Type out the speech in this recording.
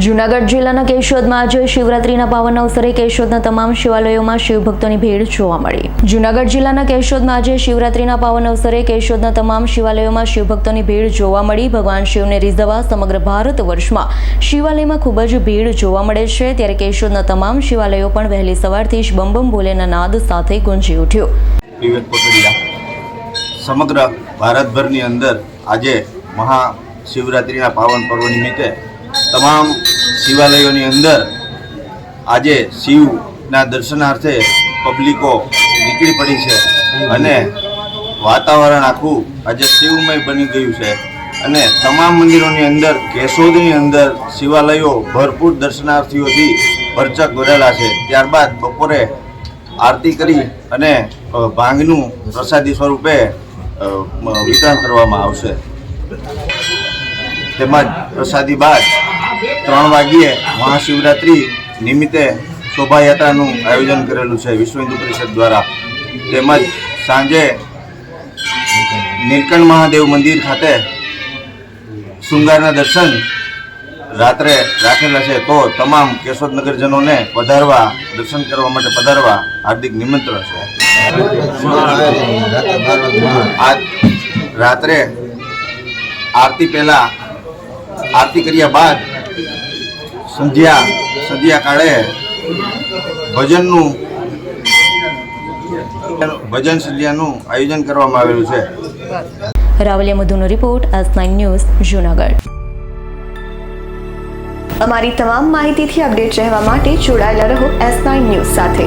જૂનાગઢ જિલ્લાના કેશોદમાં આજે શિવરાત્રીના પાવન અવસરે કેશોદના તમામ શિવાલયોમાં શિવભક્તોની ભીડ જોવા મળી। જૂનાગઢ જિલ્લાના કેશોદમાં આજે શિવરાત્રીના પાવન અવસરે કેશોદના તમામ શિવાલયોમાં શિવભક્તોની ભીડ જોવા મળી। ભગવાન શિવને રીઝવવા સમગ્ર ભારત વર્ષમાં શિવાલયમાં ખૂબ જ ભીડ જોવા મળે છે, ત્યારે કેશોદના તમામ શિવાલયો પણ વહેલી સવારથી જ બમ બમ ભોલેના નાદ સાથે ગુંજી ઉઠ્યો। સમગ્ર ભારતભરની અંદર આજે મહાશિવરાત્રિના પાવન પર્વ નિમિત્તે તમામ શિવાલયોની અંદર આજે શિવના દર્શનાર્થે પબ્લિકો નીકળી પડી છે અને વાતાવરણ આખું આજે શિવમય બની ગયું છે અને તમામ મંદિરોની અંદર કેશોદની અંદર શિવાલયો ભરપૂર દર્શનાર્થીઓથી ભરચક ભરેલા છે। ત્યારબાદ બપોરે આરતી કરી અને ભાંગનું પ્રસાદી સ્વરૂપે વિતરણ કરવામાં આવશે। તેમજ પ્રસાદી બાદ 3 વાગ્યે મહાશિવરાત્રિ નિમિત્તે શોભાયાત્રાનું આયોજન કરેલું છે વિશ્વ હિન્દુ પરિષદ દ્વારા। તેમજ સાંજે નીલકંઠ મહાદેવ મંદિર ખાતે શૃંગારના દર્શન રાત્રે રાખેલા છે, તો તમામ કેશોદ નગરજનોને પધારવા દર્શન કરવા માટે પધારવા હાર્દિક નિમંત્રણ છે। આજ રાત્રે આરતી પહેલા આરતી કર્યા બાદ સંધ્યા કાળે ભજન સંધ્યાનું આયોજન કરવામાં આવેલું છે। રાવલિયા મધુનો રિપોર્ટ, S9 ન્યૂઝ, જૂનાગઢ। અમારી તમામ માહિતીથી અપડેટ રહેવા માટે જોડાયેલા રહો S9 ન્યૂઝ સાથે।